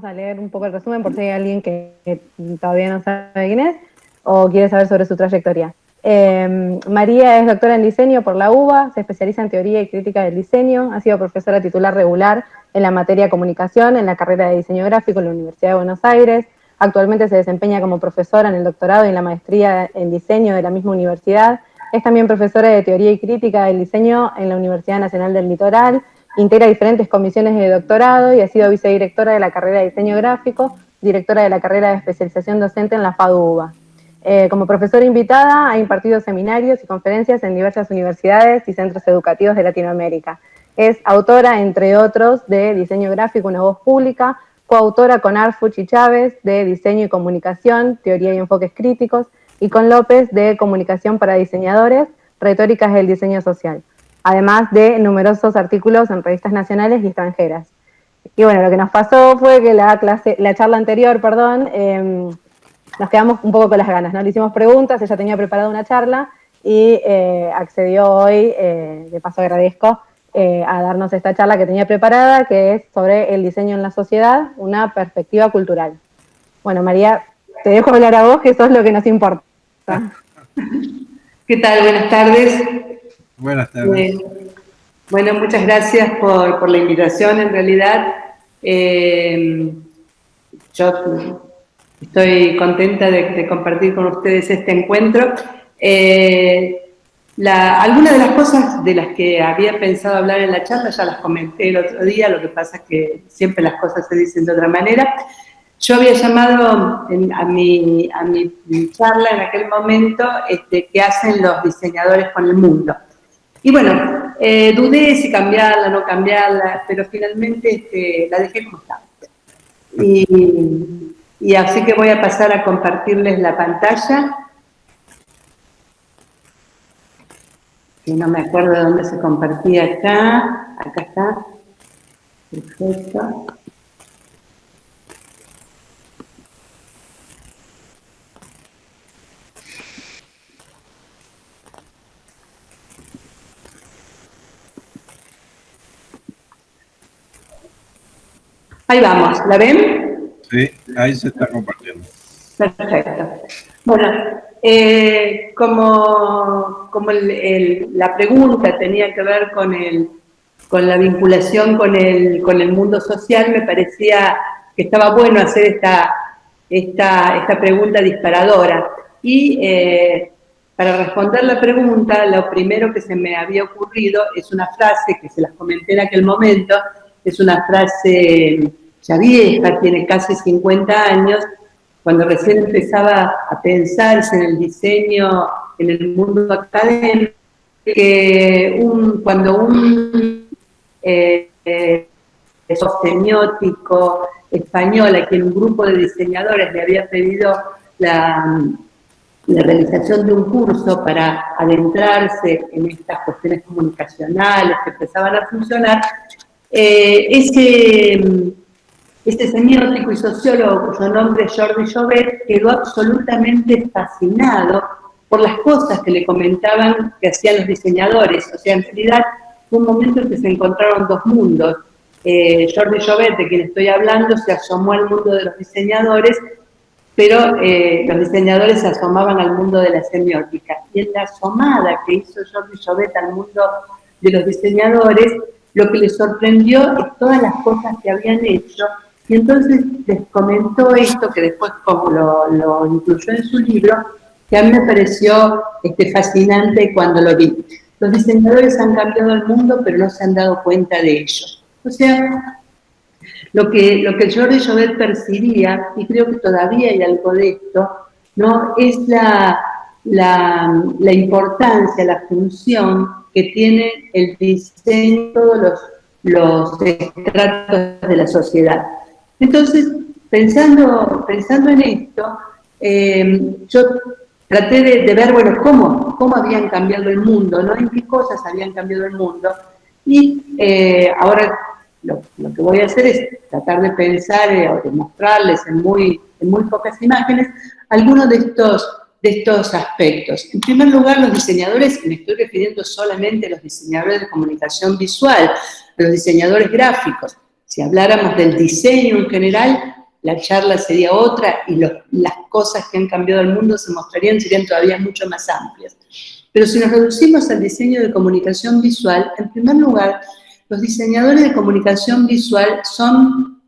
a leer un poco el resumen por si hay alguien que todavía no sabe quién es o quiere saber sobre su trayectoria. María es doctora en diseño por la UBA, se especializa en teoría y crítica del diseño, ha sido profesora titular regular en la materia comunicación en la carrera de diseño gráfico en la Universidad de Buenos Aires. Actualmente se desempeña como profesora en el doctorado y en la maestría en diseño de la misma universidad. Es también profesora de teoría y crítica del diseño en la Universidad Nacional del Litoral. Integra diferentes comisiones de doctorado y ha sido vicedirectora de la carrera de diseño gráfico, directora de la carrera de especialización docente en la FADU-UBA. Como profesora invitada ha impartido seminarios y conferencias en diversas universidades y centros educativos de Latinoamérica. Es autora, entre otros, de Diseño Gráfico, una voz pública, coautora con Arfuch y Chávez de Diseño y Comunicación, Teoría y Enfoques Críticos, y con López de Comunicación para Diseñadores, Retóricas del Diseño Social, además de numerosos artículos en revistas nacionales y extranjeras. Y bueno, lo que nos pasó fue que la charla anterior, nos quedamos un poco con las ganas, ¿no? Le hicimos preguntas, ella tenía preparada una charla y accedió hoy, de paso agradezco, a darnos esta charla que tenía preparada, que es sobre el diseño en la sociedad, una perspectiva cultural. Bueno, María, te dejo hablar a vos, que eso es lo que nos importa. ¿Qué tal? Buenas tardes. Buenas tardes. Bueno, muchas gracias por la invitación, en realidad. Yo estoy contenta de compartir con ustedes este encuentro. Algunas de las cosas de las que había pensado hablar en la charla ya las comenté el otro día, lo que pasa es que siempre las cosas se dicen de otra manera. Yo había llamado a mi charla en aquel momento ¿qué hacen los diseñadores con el mundo? Y bueno, dudé si cambiarla o no cambiarla, pero finalmente la dejé como está. Y así que voy a pasar a compartirles la pantalla. Y no me acuerdo de dónde se compartía acá. Acá está. Perfecto. Ahí vamos, ¿la ven? Sí, ahí se está compartiendo. Perfecto. Bueno, como la pregunta tenía que ver con la vinculación con el mundo social, me parecía que estaba bueno hacer esta pregunta disparadora. Y para responder la pregunta, lo primero que se me había ocurrido es una frase que se las comenté en aquel momento. Es una frase ya vieja, tiene casi 50 años, cuando recién empezaba a pensarse en el diseño, en el mundo académico, que cuando un semiótico español, a quien un grupo de diseñadores le había pedido la realización de un curso para adentrarse en estas cuestiones comunicacionales que empezaban a funcionar, este semiótico y sociólogo, cuyo nombre es Jordi Jovet, quedó absolutamente fascinado por las cosas que le comentaban que hacían los diseñadores. O sea, en realidad fue un momento en que se encontraron dos mundos. Jordi Jovet, de quien estoy hablando, se asomó al mundo de los diseñadores, pero los diseñadores se asomaban al mundo de la semiótica. Y en la asomada que hizo Jordi Jovet al mundo de los diseñadores, lo que les sorprendió es todas las cosas que habían hecho, y entonces les comentó esto, que después como lo incluyó en su libro, que a mí me pareció fascinante cuando lo vi. Los diseñadores han cambiado el mundo, pero no se han dado cuenta de ello. O sea, lo que Jordi Jovet percibía, y creo que todavía hay algo de esto, ¿no? Es la importancia, la función que tiene el diseño en todos los estratos de la sociedad. Entonces, pensando en esto, yo traté de ver, bueno, cómo habían cambiado el mundo, ¿no? En qué cosas habían cambiado el mundo. Y ahora lo que voy a hacer es tratar de pensar o de mostrarles en muy pocas imágenes algunos de estos aspectos. En primer lugar, los diseñadores, y me estoy refiriendo solamente a los diseñadores de comunicación visual, a los diseñadores gráficos. Si habláramos del diseño en general, la charla sería otra y las cosas que han cambiado el mundo serían todavía mucho más amplias. Pero si nos reducimos al diseño de comunicación visual, en primer lugar, los diseñadores de comunicación visual son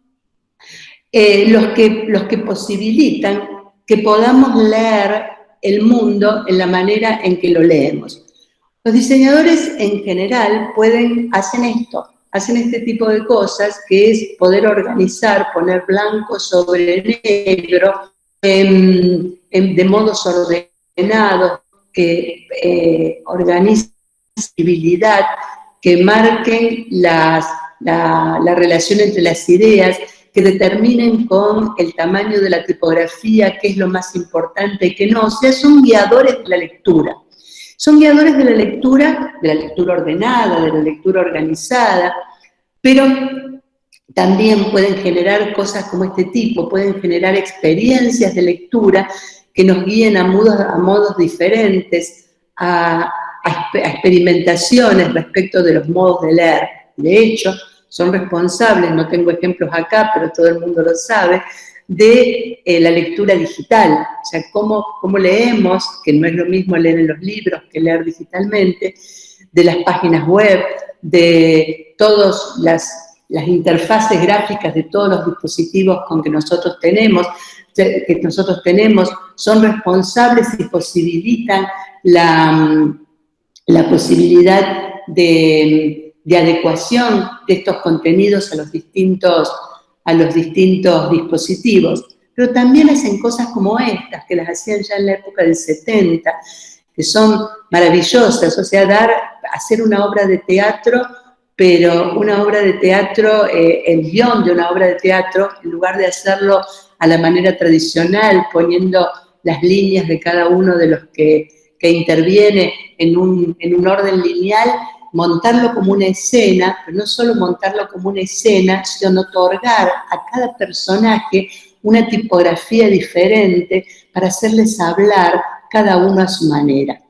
los que posibilitan que podamos leer el mundo en la manera en que lo leemos. Los diseñadores en general hacen este tipo de cosas, que es poder organizar, poner blanco sobre negro, de modos ordenados, que organicen la visibilidad, que marquen la relación entre las ideas, que determinen con el tamaño de la tipografía qué es lo más importante y qué no. O sea, son guiadores de la lectura. Son guiadores de la lectura ordenada, de la lectura organizada, pero también pueden generar cosas como este tipo, pueden generar experiencias de lectura que nos guíen a modos diferentes, a experimentaciones respecto de los modos de leer. De hecho, son responsables, no tengo ejemplos acá, pero todo el mundo lo sabe, de la lectura digital. O sea, cómo leemos, que no es lo mismo leer en los libros que leer digitalmente, de las páginas web, de todas las interfaces gráficas de todos los dispositivos que nosotros tenemos, son responsables y posibilitan la posibilidad de adecuación de estos contenidos a los distintos dispositivos. Pero también hacen cosas como estas, que las hacían ya en la época del 70, que son maravillosas, o sea, hacer una obra de teatro, pero una obra de teatro, el guión de una obra de teatro, en lugar de hacerlo a la manera tradicional, poniendo las líneas de cada uno de los que interviene en un orden lineal, montarlo como una escena, pero no solo montarlo como una escena, sino otorgar a cada personaje una tipografía diferente para hacerles hablar cada uno a su manera.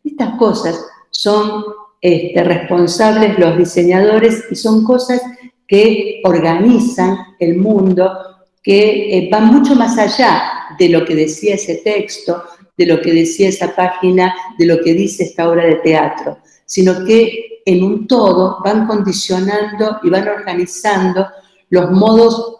Estas cosas son responsables los diseñadores y son cosas que organizan el mundo, que van mucho más allá de lo que decía ese texto, de lo que decía esa página, de lo que dice esta obra de teatro, sino que en un todo van condicionando y van organizando los modos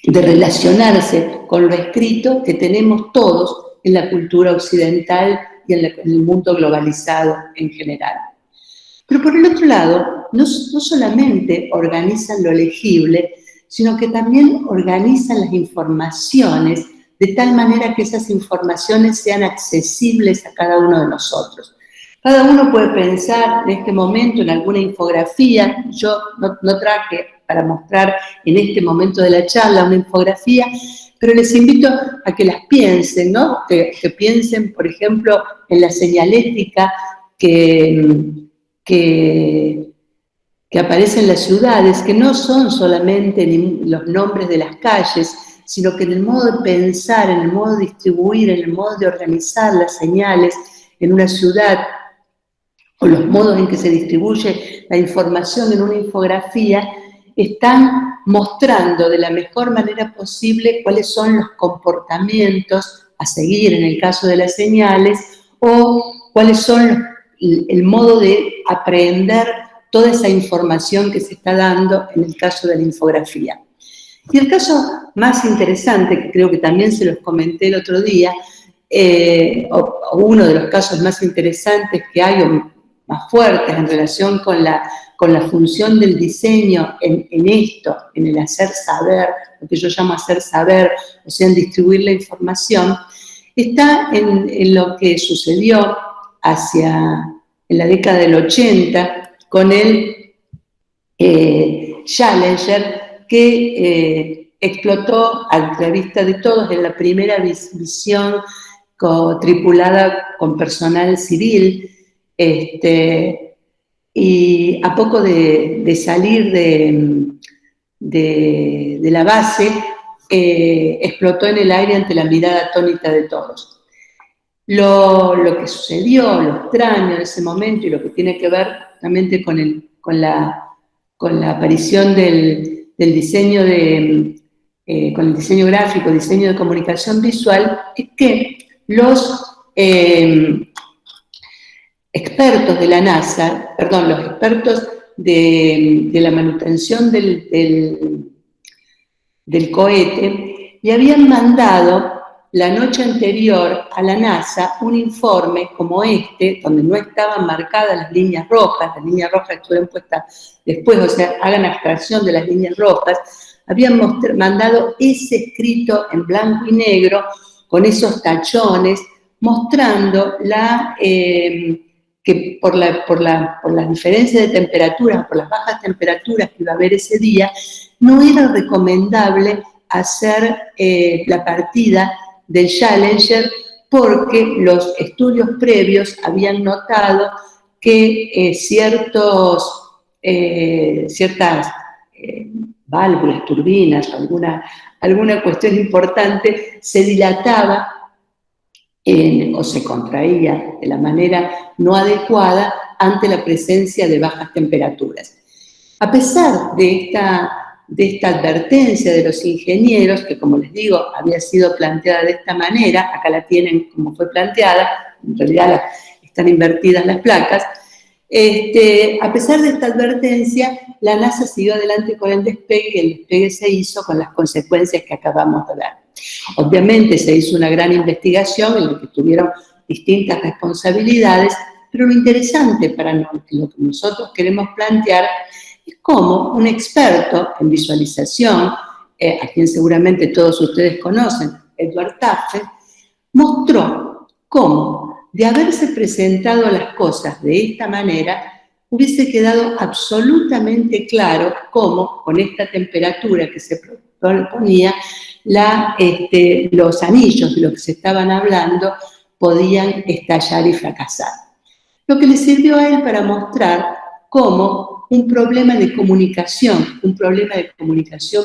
de relacionarse con lo escrito que tenemos todos en la cultura occidental y en el mundo globalizado en general. Pero por el otro lado, no solamente organizan lo legible, sino que también organizan las informaciones de tal manera que esas informaciones sean accesibles a cada uno de nosotros. Cada uno puede pensar en este momento en alguna infografía. Yo no traje para mostrar en este momento de la charla una infografía, pero les invito a que las piensen, ¿no? Que piensen, por ejemplo, en la señalética que aparece en las ciudades, que no son solamente los nombres de las calles, sino que en el modo de pensar, en el modo de distribuir, en el modo de organizar las señales en una ciudad, o los modos en que se distribuye la información en una infografía, están mostrando de la mejor manera posible cuáles son los comportamientos a seguir en el caso de las señales, o cuáles son el modo de aprender toda esa información que se está dando en el caso de la infografía. Y el caso más interesante, que creo que también se los comenté el otro día, o uno de los casos más interesantes que hay, o más fuertes en relación con la función del diseño en esto, en el hacer saber, lo que yo llamo hacer saber, o sea, en distribuir la información, está en lo que sucedió en la década del 80 con el Challenger, que explotó a la vista de todos en la primera visión tripulada con personal civil, y a poco de salir de la base, explotó en el aire ante la mirada atónita de todos. Lo que sucedió, lo extraño en ese momento, y lo que tiene que ver realmente con la aparición del diseño de con el diseño gráfico, diseño de comunicación visual, es que los expertos de la NASA, perdón, los expertos de la manutención del cohete, le habían mandado la noche anterior a la NASA un informe como este, donde no estaban marcadas las líneas rojas estuvieron puestas después, o sea, hagan abstracción de las líneas rojas, habían mandado ese escrito en blanco y negro, con esos tachones, mostrando que por las diferencias de temperatura, por las bajas temperaturas que iba a haber ese día, no era recomendable hacer la partida del Challenger, porque los estudios previos habían notado que ciertas válvulas, turbinas, alguna cuestión importante se dilataba o se contraía de la manera no adecuada ante la presencia de bajas temperaturas. A pesar de esta advertencia de los ingenieros, que como les digo, había sido planteada de esta manera, acá la tienen como fue planteada, en realidad están invertidas las placas, a pesar de esta advertencia, la NASA siguió adelante con el despegue, y el despegue se hizo con las consecuencias que acabamos de ver. Obviamente se hizo una gran investigación en la que tuvieron distintas responsabilidades, pero lo interesante para lo que nosotros queremos plantear es cómo un experto en visualización, a quien seguramente todos ustedes conocen, Edward Taffe, mostró cómo, de haberse presentado las cosas de esta manera, hubiese quedado absolutamente claro cómo, con esta temperatura que se proponía, los anillos de los que se estaban hablando podían estallar y fracasar. Lo que le sirvió a él para mostrar cómo un problema de comunicación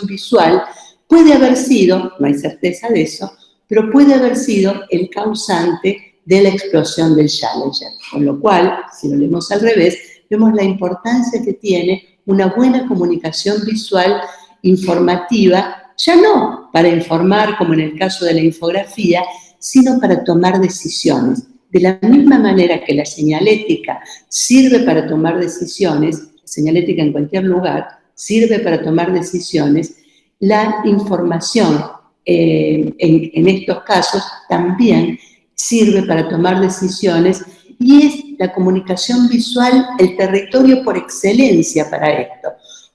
visual puede haber sido, no hay certeza de eso, pero puede haber sido el causante de la explosión del Challenger. Con lo cual, si lo leemos al revés, vemos la importancia que tiene una buena comunicación visual informativa, ya no para informar como en el caso de la infografía, sino para tomar decisiones. De la misma manera que la señalética sirve para tomar decisiones, señalética en cualquier lugar, sirve para tomar decisiones, la información en estos casos también sirve para tomar decisiones, y es la comunicación visual el territorio por excelencia para esto,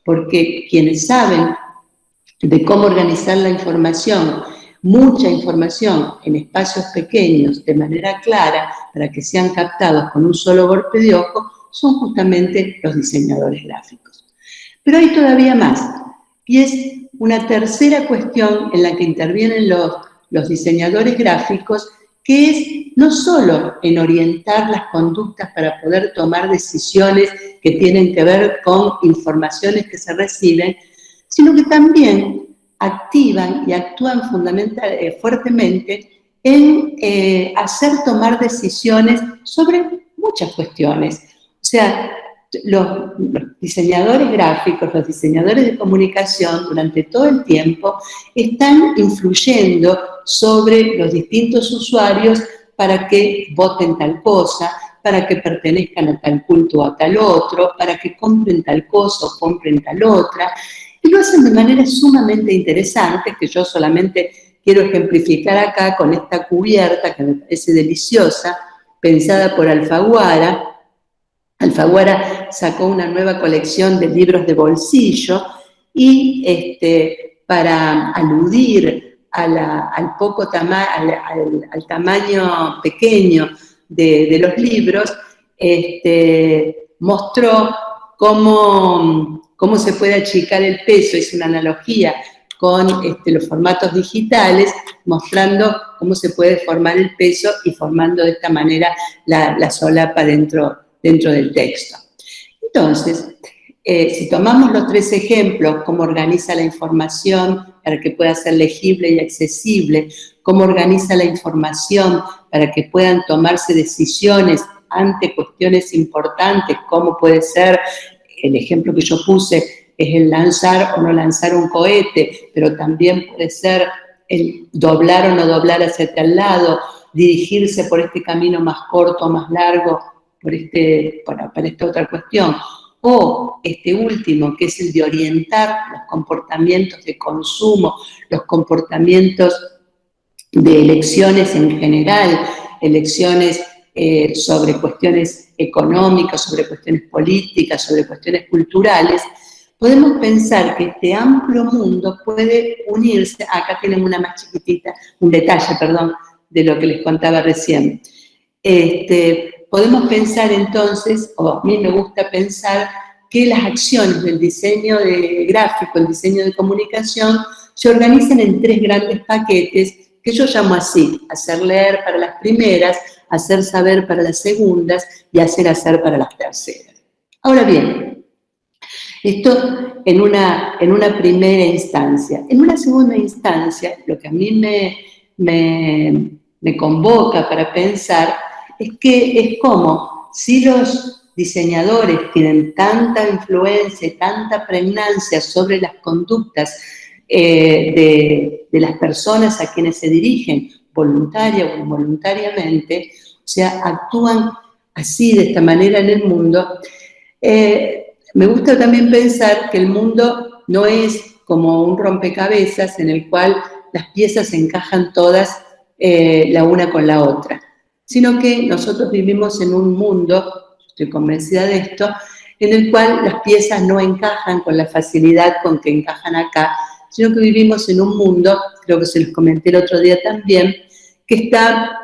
porque quienes saben de cómo organizar la información, mucha información en espacios pequeños, de manera clara, para que sean captados con un solo golpe de ojo, son justamente los diseñadores gráficos. Pero hay todavía más, y es una tercera cuestión en la que intervienen los diseñadores gráficos, que es no solo en orientar las conductas para poder tomar decisiones que tienen que ver con informaciones que se reciben, sino que también activan y actúan fuertemente en hacer tomar decisiones sobre muchas cuestiones. O sea, los diseñadores gráficos, los diseñadores de comunicación, durante todo el tiempo, están influyendo sobre los distintos usuarios para que voten tal cosa, para que pertenezcan a tal culto o a tal otro, para que compren tal cosa o compren tal otra, y lo hacen de manera sumamente interesante, que yo solamente quiero ejemplificar acá con esta cubierta que me parece deliciosa, pensada por Alfaguara. Alfaguara sacó una nueva colección de libros de bolsillo y para aludir al tamaño pequeño de los libros, mostró cómo se puede achicar el peso. Es una analogía con los formatos digitales, mostrando cómo se puede formar el peso y formando de esta manera la solapa dentro del texto. Entonces, si tomamos los tres ejemplos, cómo organiza la información para que pueda ser legible y accesible, cómo organiza la información para que puedan tomarse decisiones ante cuestiones importantes, como puede ser el ejemplo que yo puse es el lanzar o no lanzar un cohete, pero también puede ser el doblar o no doblar hacia tal lado, dirigirse por este camino más corto o más largo para esta otra cuestión. O este último, que es el de orientar los comportamientos de consumo, los comportamientos de elecciones en general, elecciones sobre cuestiones económicas, sobre cuestiones políticas, sobre cuestiones culturales, podemos pensar que este amplio mundo puede unirse, acá tienen una más chiquitita, un detalle, perdón, de lo que les contaba recién. Podemos pensar entonces, o a mí me gusta pensar, que las acciones del diseño gráfico, el diseño de comunicación, se organizan en 3 grandes paquetes que yo llamo así: hacer leer para las primeras, hacer saber para las segundas y hacer para las terceras. Ahora bien, esto en una primera instancia. En una segunda instancia, lo que a mí me convoca para pensar es que es como si los diseñadores tienen tanta influencia y tanta pregnancia sobre las conductas de las personas a quienes se dirigen, voluntaria o involuntariamente, o sea, actúan así, de esta manera en el mundo. Me gusta también pensar que el mundo no es como un rompecabezas en el cual las piezas se encajan todas la una con la otra, sino que nosotros vivimos en un mundo, estoy convencida de esto, en el cual las piezas no encajan con la facilidad con que encajan acá, sino que vivimos en un mundo, creo que se los comenté el otro día también, que está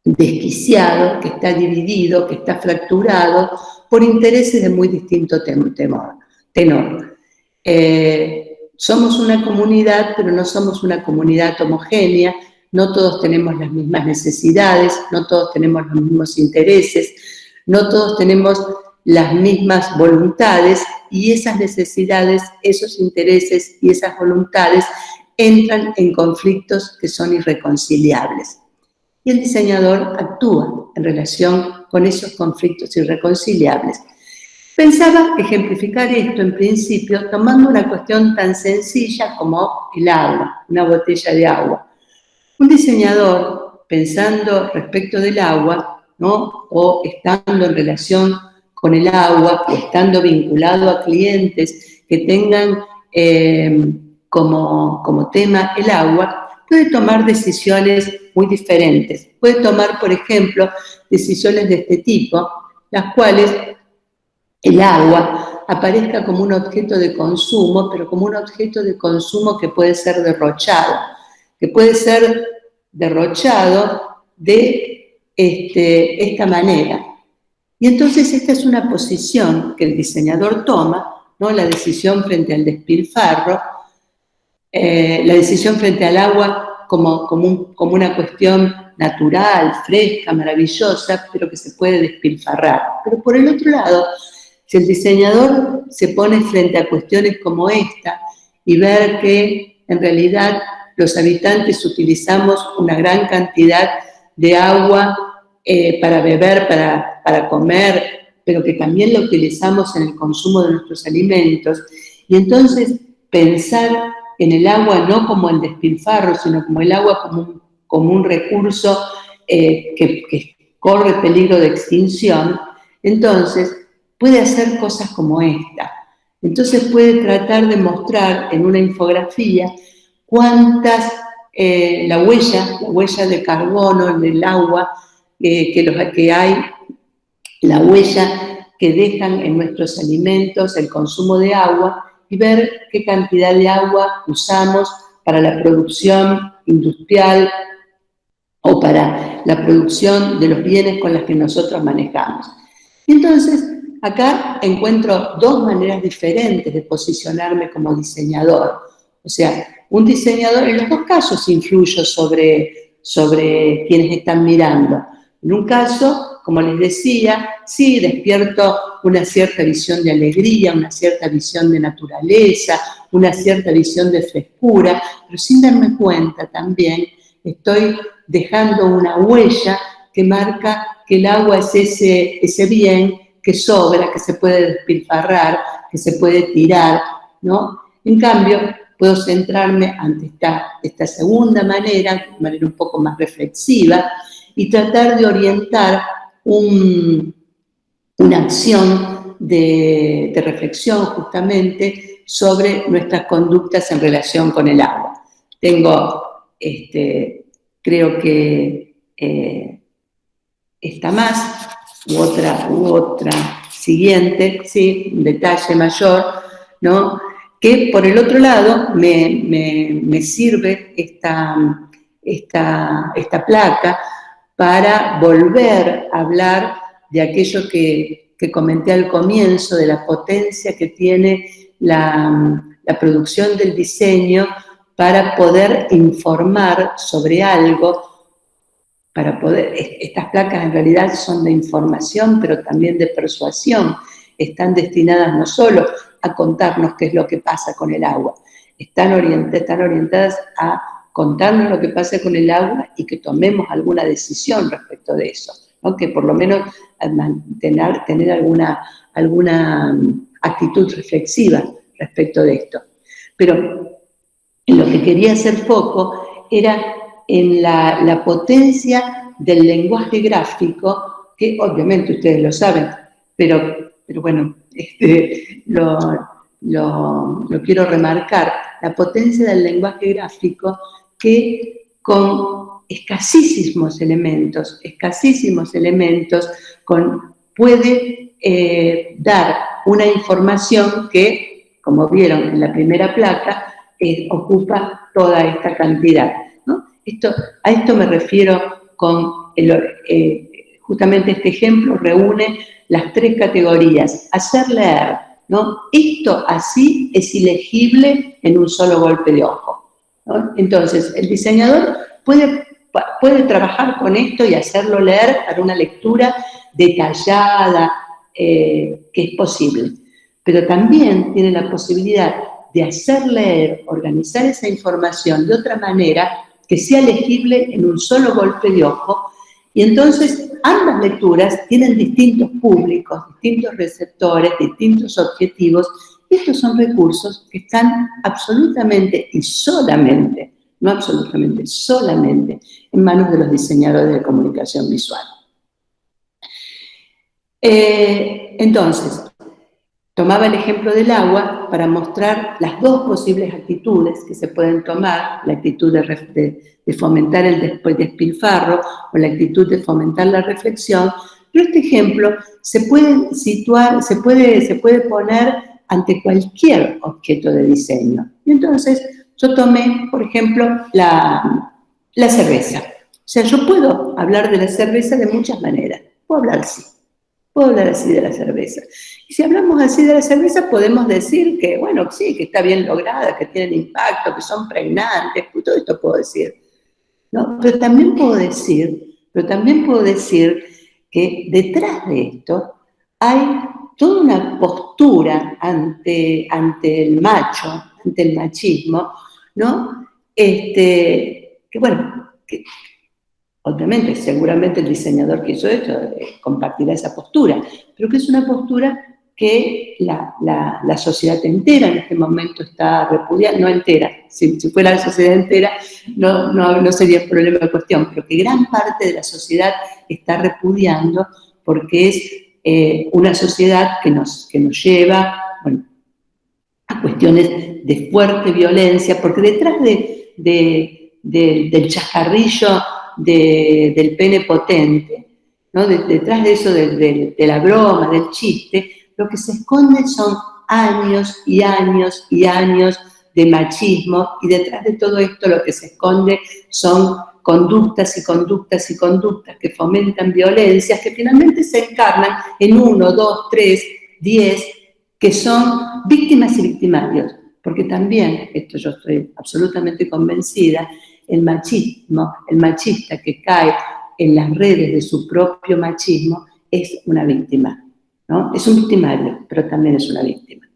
desquiciado, que está dividido, que está fracturado por intereses de muy distinto tenor. Somos una comunidad, pero no somos una comunidad homogénea, no todos tenemos las mismas necesidades, no todos tenemos los mismos intereses, no todos tenemos las mismas voluntades, y esas necesidades, esos intereses y esas voluntades entran en conflictos que son irreconciliables. Y el diseñador actúa en relación con esos conflictos irreconciliables. Pensaba ejemplificar esto en principio tomando una cuestión tan sencilla como el agua, una botella de agua. Un diseñador, pensando respecto del agua, ¿no?, o estando en relación con el agua, o estando vinculado a clientes que tengan como tema el agua, puede tomar decisiones muy diferentes. Puede tomar, por ejemplo, decisiones de este tipo, las cuales el agua aparezca como un objeto de consumo, pero como un objeto de consumo que puede ser derrochado, de esta manera. Y entonces esta es una posición que el diseñador toma, ¿no?, la decisión frente al despilfarro, la decisión frente al agua como una cuestión natural, fresca, maravillosa, pero que se puede despilfarrar. Pero por el otro lado, si el diseñador se pone frente a cuestiones como esta y ver que en realidad los habitantes utilizamos una gran cantidad de agua para beber, para comer, pero que también la utilizamos en el consumo de nuestros alimentos, y entonces pensar en el agua no como el despilfarro, sino como el agua como un recurso que corre peligro de extinción, entonces puede hacer cosas como esta. Entonces puede tratar de mostrar en una infografía cuántas, la huella de carbono del agua que hay, la huella que dejan en nuestros alimentos, el consumo de agua, y ver qué cantidad de agua usamos para la producción industrial o para la producción de los bienes con los que nosotros manejamos. Y entonces, acá encuentro 2 maneras diferentes de posicionarme como diseñador. O sea, un diseñador, en los 2 casos influyo sobre quienes están mirando. En un caso, como les decía, sí despierto una cierta visión de alegría, una cierta visión de naturaleza, una cierta visión de frescura, pero sin darme cuenta también estoy dejando una huella que marca que el agua es ese bien que sobra, que se puede despilfarrar, que se puede tirar, ¿no? En cambio, puedo centrarme ante esta segunda manera, de manera un poco más reflexiva, y tratar de orientar una acción de reflexión justamente sobre nuestras conductas en relación con el agua. Tengo, creo que esta más, u otra siguiente, ¿sí? Un detalle mayor, ¿no? Que por el otro lado me sirve esta placa para volver a hablar de aquello que comenté al comienzo, de la potencia que tiene la producción del diseño para poder informar sobre algo, estas placas en realidad son de información, pero también de persuasión. Están destinadas no solo a contarnos qué es lo que pasa con el agua, están orientadas a contarnos lo que pasa con el agua y que tomemos alguna decisión respecto de eso, ¿no? Que por lo menos tener alguna actitud reflexiva respecto de esto. Pero en lo que quería hacer foco era en la potencia del lenguaje gráfico, que obviamente ustedes lo saben, pero bueno, lo quiero remarcar, la potencia del lenguaje gráfico que con escasísimos elementos, puede dar una información que, como vieron en la primera placa, ocupa toda esta cantidad, ¿no? A esto me refiero con justamente este ejemplo reúne las tres categorías. Hacer leer, ¿no? Esto así es ilegible en un solo golpe de ojo, ¿no? Entonces, el diseñador puede trabajar con esto y hacerlo leer para una lectura detallada, que es posible. Pero también tiene la posibilidad de hacer leer, organizar esa información de otra manera que sea legible en un solo golpe de ojo, y entonces ambas lecturas tienen distintos públicos, distintos receptores, distintos objetivos, y estos son recursos que están absolutamente y solamente, no absolutamente, solamente en manos de los diseñadores de comunicación visual. Entonces, tomaba el ejemplo del agua para mostrar las dos posibles actitudes que se pueden tomar, la actitud de fomentar el despilfarro o la actitud de fomentar la reflexión, pero este ejemplo se puede situar, se puede poner ante cualquier objeto de diseño. Y entonces yo tomé, por ejemplo, la cerveza. O sea, yo puedo hablar de la cerveza de muchas maneras. Puedo hablar así de la cerveza. Y si hablamos así de la cerveza, podemos decir que, bueno, sí, que está bien lograda, que tienen impacto, que son pregnantes, todo esto puedo decir, ¿no? Pero también puedo decir que detrás de esto hay toda una postura ante el macho, ante el machismo, ¿no? Que bueno, que obviamente, seguramente el diseñador que hizo esto compartirá esa postura, pero que es una postura que la sociedad entera en este momento está repudiando, no entera, si fuera la sociedad entera no sería problema de cuestión, pero que gran parte de la sociedad está repudiando porque es una sociedad que nos lleva, bueno, a cuestiones de fuerte violencia, porque detrás del chascarrillo del pene potente, ¿no? Detrás de eso, de la broma, del chiste, lo que se esconde son años y años y años de machismo, y detrás de todo esto lo que se esconde son conductas y conductas y conductas que fomentan violencias que finalmente se encarnan en 1, 2, 3, 10, que son víctimas y victimarios, porque también, esto yo estoy absolutamente convencida, el machista que cae en las redes de su propio machismo es una víctima, ¿no? Es un victimario, pero también es una víctima.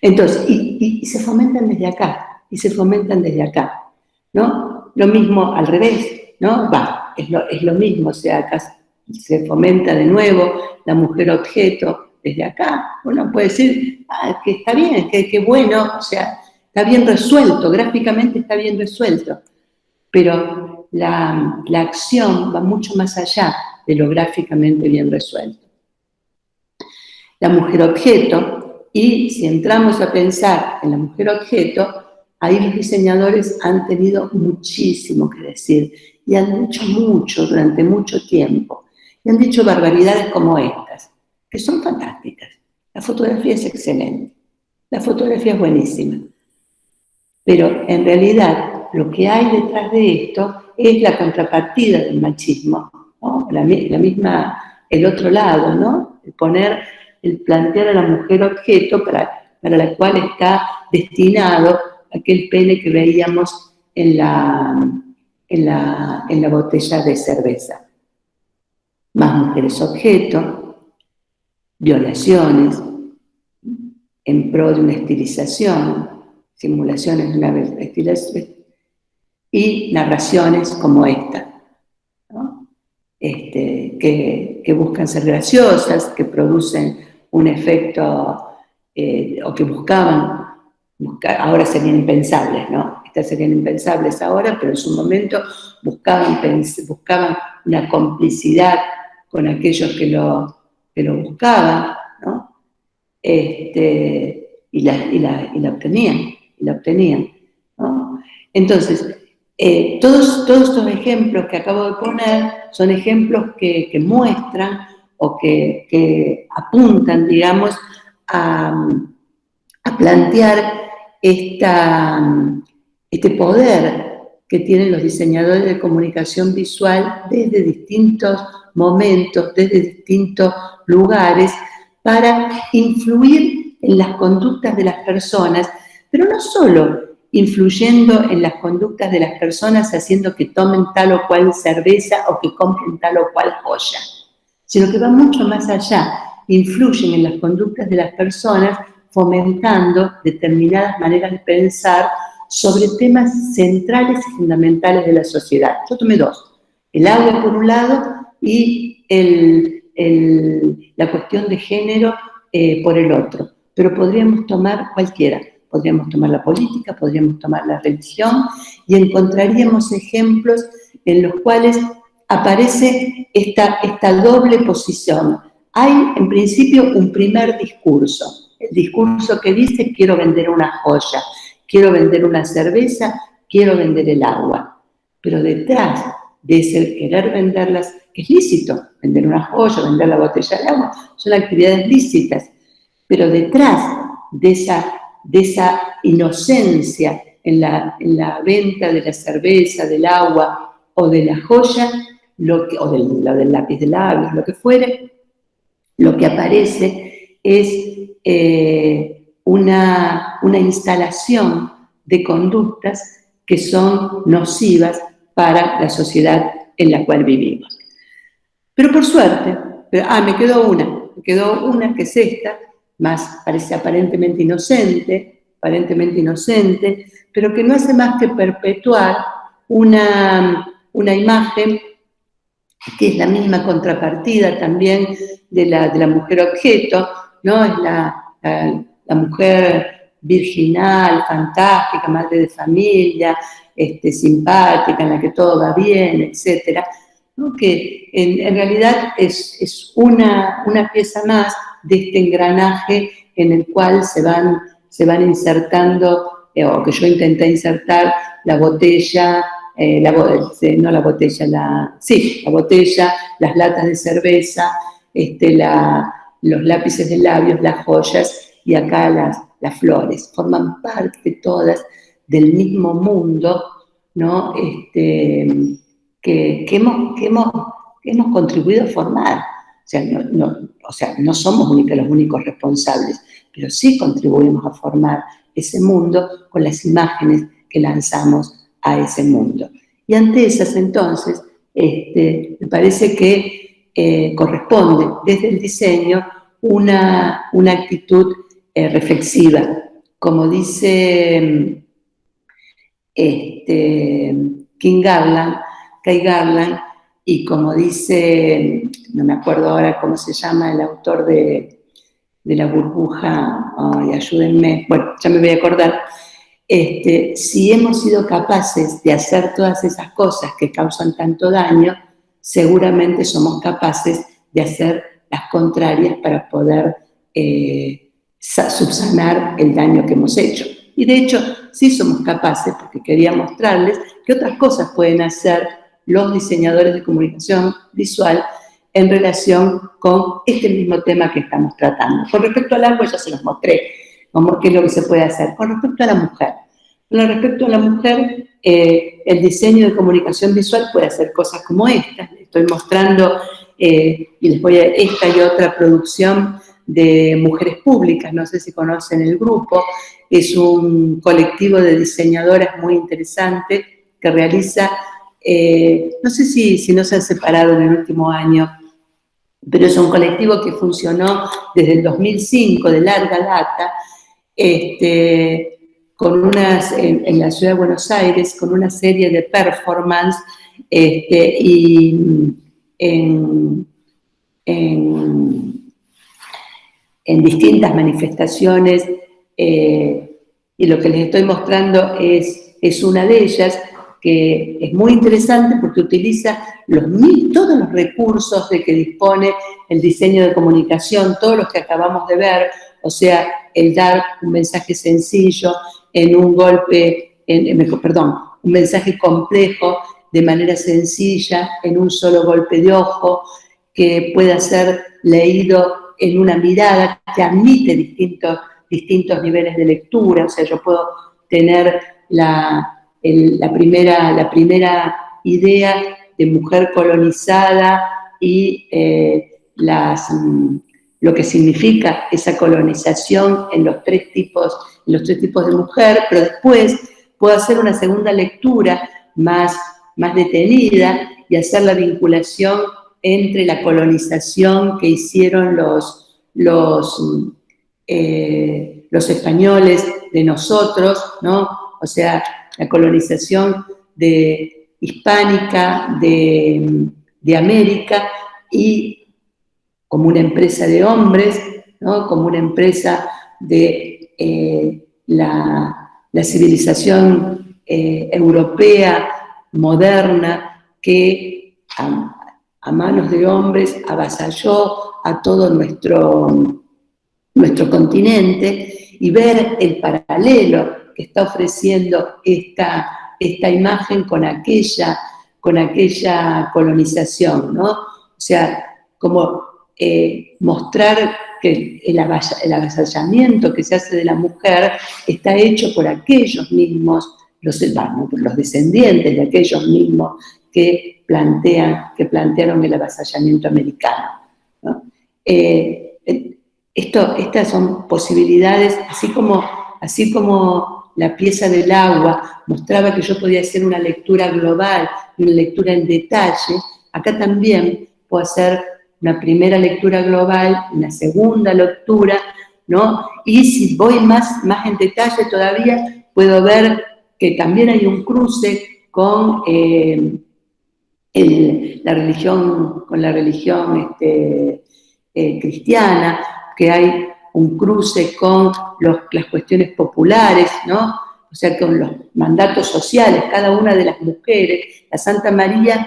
Entonces, y se fomentan desde acá, ¿no? Lo mismo al revés, ¿no? Es lo mismo, o sea, acá se fomenta de nuevo la mujer objeto desde acá, uno puede decir que está bien, que bueno, o sea, está bien resuelto, gráficamente está bien resuelto, pero la acción va mucho más allá de lo gráficamente bien resuelto. La mujer objeto, y si entramos a pensar en la mujer objeto, ahí los diseñadores han tenido muchísimo que decir y han dicho mucho durante mucho tiempo. Y han dicho barbaridades como estas, que son fantásticas. La fotografía es excelente, la fotografía es buenísima. Pero en realidad lo que hay detrás de esto es la contrapartida del machismo, ¿no? La misma, el otro lado, ¿no? El plantear a la mujer objeto para la cual está destinado aquel pene que veíamos en la botella de cerveza. Más mujeres objeto, violaciones, en pro de una estilización, simulaciones de una estilización, y narraciones como esta, ¿no? Que buscan ser graciosas, que producen un efecto, o que ahora serían impensables, ¿no? Estas serían impensables ahora, pero en su momento buscaban una complicidad con aquellos que lo buscaban, ¿no? Y la obtenían, ¿no? Entonces, todos estos ejemplos que acabo de poner son ejemplos que muestran o que apuntan, digamos, a plantear este poder que tienen los diseñadores de comunicación visual desde distintos momentos, desde distintos lugares, para influir en las conductas de las personas, pero no solo influyendo en las conductas de las personas haciendo que tomen tal o cual cerveza o que compren tal o cual joya, sino que va mucho más allá, influyen en las conductas de las personas fomentando determinadas maneras de pensar sobre temas centrales y fundamentales de la sociedad. Yo tomé dos, el agua por un lado y la cuestión de género por el otro, pero podríamos tomar cualquiera. Podríamos tomar la política, podríamos tomar la religión y encontraríamos ejemplos en los cuales aparece esta doble posición. Hay, en principio, un primer discurso. El discurso que dice, quiero vender una joya, quiero vender una cerveza, quiero vender el agua. Pero detrás de ese querer venderlas, que es lícito, vender una joya, vender la botella de agua, son actividades lícitas. Pero detrás de esa inocencia en la venta de la cerveza, del agua o de la joya, o del lápiz de labios, lo que fuere, lo que aparece es una instalación de conductas que son nocivas para la sociedad en la cual vivimos. Pero por suerte, me quedó una que es esta, más parece aparentemente inocente, pero que no hace más que perpetuar una imagen que es la misma contrapartida también de la mujer objeto, ¿no? Es la mujer virginal, fantástica, madre de familia, simpática, en la que todo va bien, etc., ¿no? Que en realidad es una pieza más de este engranaje en el cual se van insertando, o que yo intenté insertar, la botella, la botella, las latas de cerveza, los lápices de labios, las joyas, y acá las flores. Forman parte todas del mismo mundo, ¿no? Que hemos contribuido a formar. O sea, no somos los únicos responsables, pero sí contribuimos a formar ese mundo con las imágenes que lanzamos a ese mundo. Y ante esas, entonces, me parece que corresponde desde el diseño una actitud reflexiva. Como dice Kay Garland, y como dice, no me acuerdo ahora cómo se llama el autor de la burbuja, ay, ayúdenme, bueno, ya me voy a acordar. Si hemos sido capaces de hacer todas esas cosas que causan tanto daño, seguramente somos capaces de hacer las contrarias para poder subsanar el daño que hemos hecho. Y de hecho, sí somos capaces, porque quería mostrarles que otras cosas pueden hacer los diseñadores de comunicación visual en relación con este mismo tema que estamos tratando. Con respecto al agua, ya se los mostré, qué es lo que se puede hacer. Con respecto a la mujer, el diseño de comunicación visual puede hacer cosas como estas. Les estoy mostrando, y les voy a esta y otra producción de Mujeres Públicas, no sé si conocen el grupo, es un colectivo de diseñadoras muy interesante que realiza, no sé si no se han separado en el último año, pero es un colectivo que funcionó desde el 2005, de larga data, en la ciudad de Buenos Aires, con una serie de performance y en distintas manifestaciones, y lo que les estoy mostrando es una de ellas, que es muy interesante porque utiliza todos los recursos de que dispone el diseño de comunicación, todos los que acabamos de ver, o sea, el dar un mensaje sencillo en un golpe, un mensaje complejo de manera sencilla, en un solo golpe de ojo, que pueda ser leído en una mirada que admite distintos niveles de lectura. O sea, yo puedo tener la primera idea de mujer colonizada y lo que significa esa colonización en los tres tipos de mujer, pero después puedo hacer una segunda lectura más detenida y hacer la vinculación entre la colonización que hicieron los españoles de nosotros, ¿no? O sea, la colonización hispánica de América, y como una empresa de hombres, ¿no? Como una empresa de la civilización europea moderna que a manos de hombres avasalló a todo nuestro continente, y ver el paralelo que está ofreciendo esta imagen con aquella colonización, ¿no? O sea, como mostrar que el avasallamiento que se hace de la mujer está hecho por aquellos mismos, los descendientes de aquellos mismos que plantearon el avasallamiento americano, ¿no? Estas son posibilidades, así como la pieza del agua mostraba que yo podía hacer una lectura global, una lectura en detalle. Acá también puedo hacer una primera lectura global, una segunda lectura, ¿no? Y si voy más en detalle todavía, puedo ver que también hay un cruce con la religión cristiana, que hay un cruce con las cuestiones populares, ¿no? O sea, con los mandatos sociales, cada una de las mujeres. La Santa María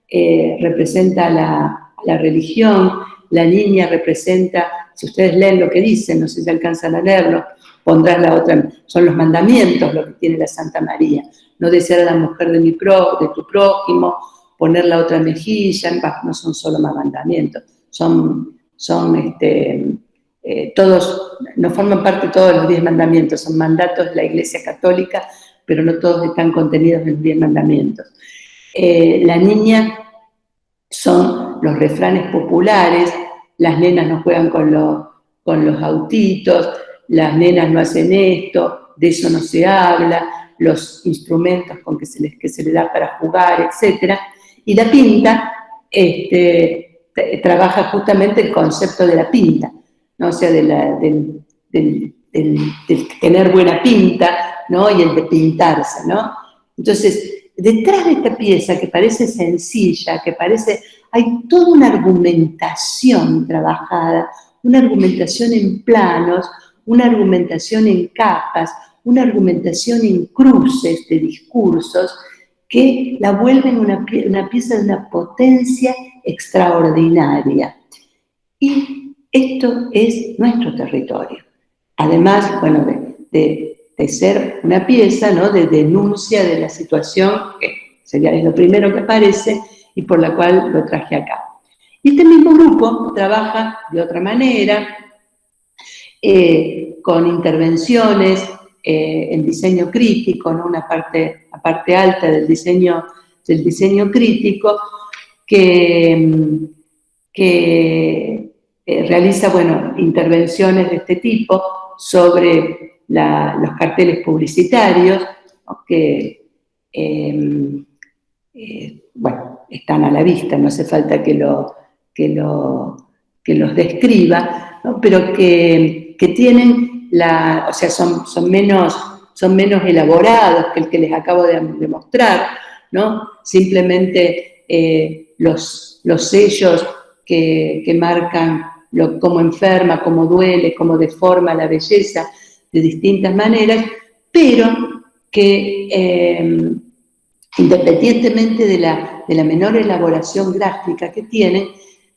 representa la religión, la niña representa, si ustedes leen lo que dicen, no sé si alcanzan a leerlo, pondrán la otra, son los mandamientos lo que tiene la Santa María. No desear a la mujer de tu prójimo, poner la otra mejilla, no son solo más mandamientos, todos, no forman parte de todos los 10 mandamientos, son mandatos de la Iglesia Católica, pero no todos están contenidos en los 10 mandamientos. La niña son los refranes populares, las nenas no juegan con los autitos, las nenas no hacen esto, de eso no se habla, los instrumentos que se le da para jugar, etc. Y la pinta trabaja justamente el concepto de la pinta, ¿no? O sea, del tener buena pinta, ¿no? Y el de pintarse, ¿no? Entonces, detrás de esta pieza que parece sencilla, hay toda una argumentación trabajada, una argumentación en planos, una argumentación en capas, una argumentación en cruces de discursos que la vuelven una pieza de una potencia extraordinaria. Y esto es nuestro territorio. Además, bueno, de ser una pieza, ¿no?, de denuncia de la situación, que sería lo primero que aparece y por la cual lo traje acá. Y este mismo grupo trabaja de otra manera, con intervenciones en diseño crítico, ¿no?, la parte alta del diseño crítico, que realiza, bueno, intervenciones de este tipo sobre los carteles publicitarios, ¿no?, que, bueno, están a la vista, no hace falta que los describa, ¿no?, pero que tienen o sea, son menos elaborados que el que les acabo de mostrar, ¿no? Simplemente los sellos que marcan cómo enferma, cómo duele, cómo deforma la belleza de distintas maneras, pero que independientemente de la menor elaboración gráfica que tienen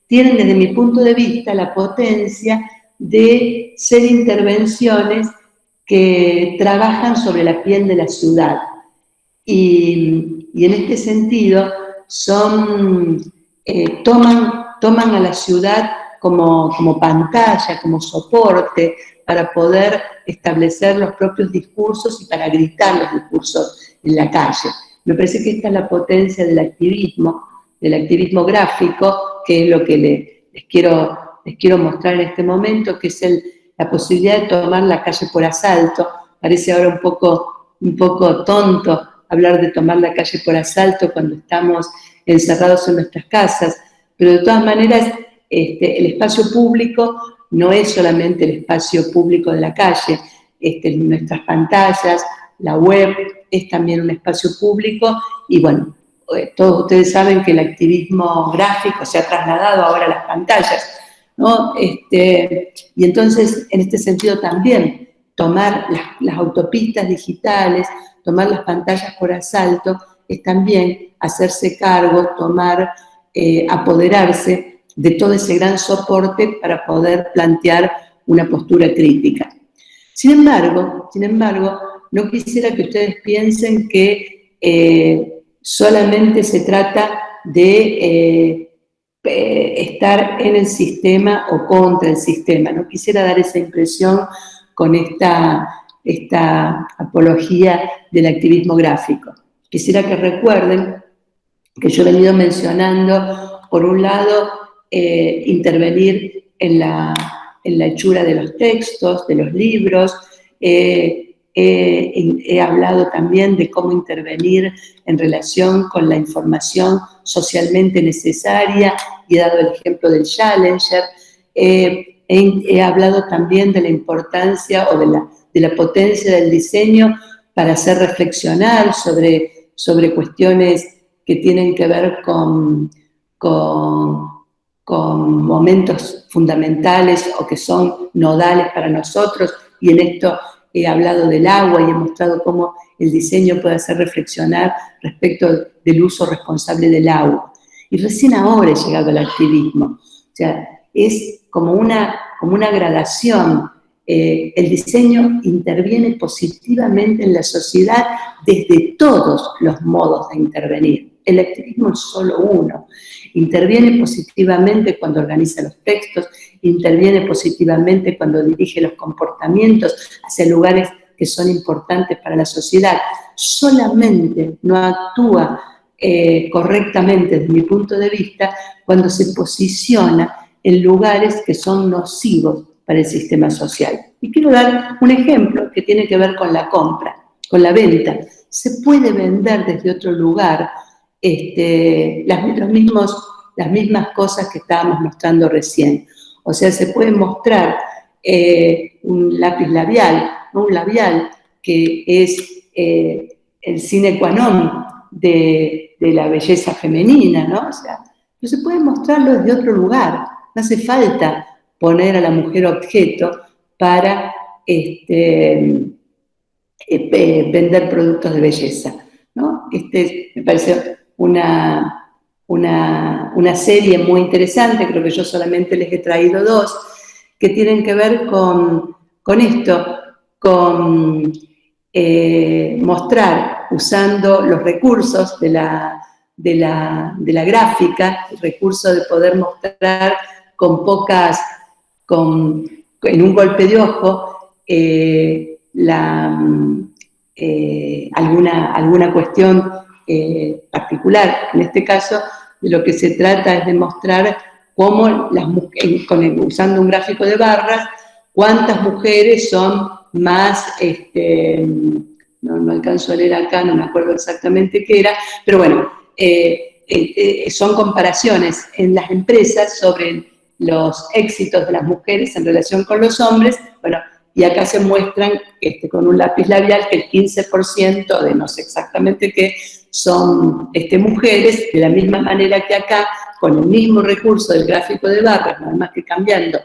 desde mi punto de vista la potencia de ser intervenciones que trabajan sobre la piel de la ciudad. Y en este sentido toman a la ciudad como pantalla, como soporte para poder establecer los propios discursos y para gritar los discursos en la calle. Me parece que esta es la potencia del activismo gráfico, que es lo que les quiero mostrar en este momento, que es la posibilidad de tomar la calle por asalto. Parece ahora un poco tonto hablar de tomar la calle por asalto cuando estamos encerrados en nuestras casas, pero de todas maneras el espacio público no es solamente el espacio público de la calle, nuestras pantallas, la web es también un espacio público y bueno, todos ustedes saben que el activismo gráfico se ha trasladado ahora a las pantallas, ¿no? Y entonces, en este sentido también, tomar las autopistas digitales, tomar las pantallas por asalto, es también hacerse cargo, apoderarse de todo ese gran soporte para poder plantear una postura crítica. Sin embargo, no quisiera que ustedes piensen que solamente se trata de estar en el sistema o contra el sistema. No quisiera dar esa impresión con esta apología del activismo gráfico. Quisiera que recuerden que yo he venido mencionando, por un lado, intervenir en la hechura de los textos, de los libros. He hablado también de cómo intervenir en relación con la información socialmente necesaria y he dado el ejemplo del Challenger. He hablado también de la importancia o de la potencia del diseño para hacer reflexionar sobre cuestiones que tienen que ver con momentos fundamentales o que son nodales para nosotros, y en esto he hablado del agua y he mostrado cómo el diseño puede hacer reflexionar respecto del uso responsable del agua. Y recién ahora he llegado al activismo. O sea, es como una gradación. El diseño interviene positivamente en la sociedad desde todos los modos de intervenir. El activismo es solo uno. Interviene positivamente cuando organiza los textos, interviene positivamente cuando dirige los comportamientos hacia lugares que son importantes para la sociedad. Solamente no actúa correctamente desde mi punto de vista cuando se posiciona en lugares que son nocivos para el sistema social. Y quiero dar un ejemplo que tiene que ver con la compra, con la venta. Se puede vender desde otro lugar las mismas cosas que estábamos mostrando recién. O sea, se puede mostrar un lápiz labial, ¿no? Un labial que es el sine qua non de la belleza femenina, ¿no? O sea, pero se puede mostrarlo desde otro lugar. No hace falta poner a la mujer objeto para vender productos de belleza, ¿no? Me parece una serie muy interesante, creo que yo solamente les he traído 2, que tienen que ver con esto, con mostrar, usando los recursos de la gráfica, el recurso de poder mostrar en un golpe de ojo, alguna cuestión particular. En este caso, de lo que se trata es de mostrar cómo usando un gráfico de barras, cuántas mujeres son más, no alcanzo a leer acá, no me acuerdo exactamente qué era, pero bueno, son comparaciones en las empresas sobre los éxitos de las mujeres en relación con los hombres, bueno, y acá se muestran con un lápiz labial que el 15% de no sé exactamente qué son mujeres, de la misma manera que acá, con el mismo recurso del gráfico de barras, nada más que cambiando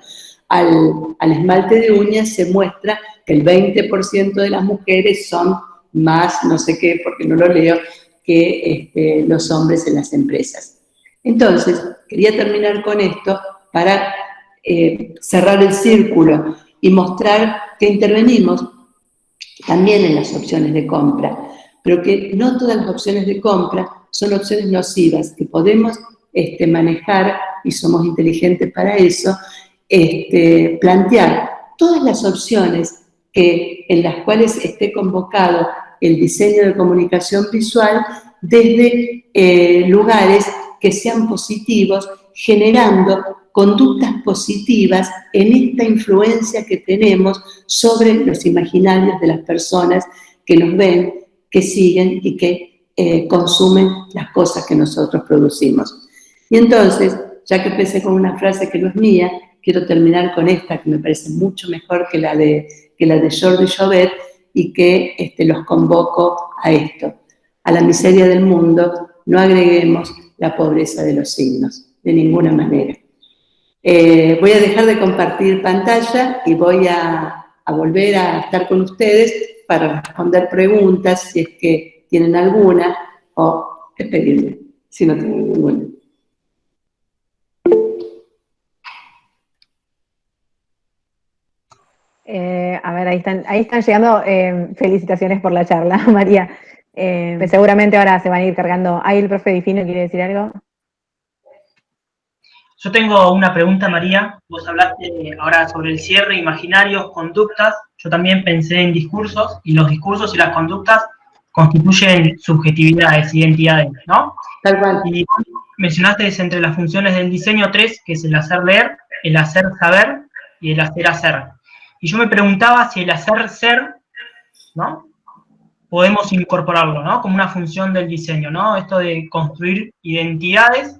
al esmalte de uñas, se muestra que el 20% de las mujeres son más, no sé qué, porque no lo leo, que los hombres en las empresas. Entonces, quería terminar con esto para cerrar el círculo y mostrar que intervenimos también en las opciones de compra, pero que no todas las opciones de compra son opciones nocivas, que podemos manejar, y somos inteligentes para eso, plantear todas las opciones en las cuales esté convocado el diseño de comunicación visual desde lugares que sean positivos, generando conductas positivas en esta influencia que tenemos sobre los imaginarios de las personas que nos ven, que siguen y que consumen las cosas que nosotros producimos. Y entonces, ya que empecé con una frase que no es mía, quiero terminar con esta, que me parece mucho mejor que la de Jordi Jovet, y que los convoco a esto. A la miseria del mundo no agreguemos la pobreza de los signos, de ninguna manera. Voy a dejar de compartir pantalla y voy a volver a estar con ustedes para responder preguntas, si es que tienen alguna, o despedirme, si no tienen ninguna. A ver, ahí están llegando felicitaciones por la charla, María. Seguramente ahora se van a ir cargando. ¿Ahí el profe Difino quiere decir algo? Yo tengo una pregunta, María. Vos hablaste ahora sobre el cierre, imaginarios, conductas. Yo también pensé en discursos, y los discursos y las conductas constituyen subjetividades, identidades, ¿no? Tal cual. Y mencionaste entre las funciones del diseño 3, que es el hacer leer, el hacer saber y el hacer hacer. Y yo me preguntaba si el hacer ser, ¿no?, podemos incorporarlo, ¿no?, como una función del diseño, ¿no? Esto de construir identidades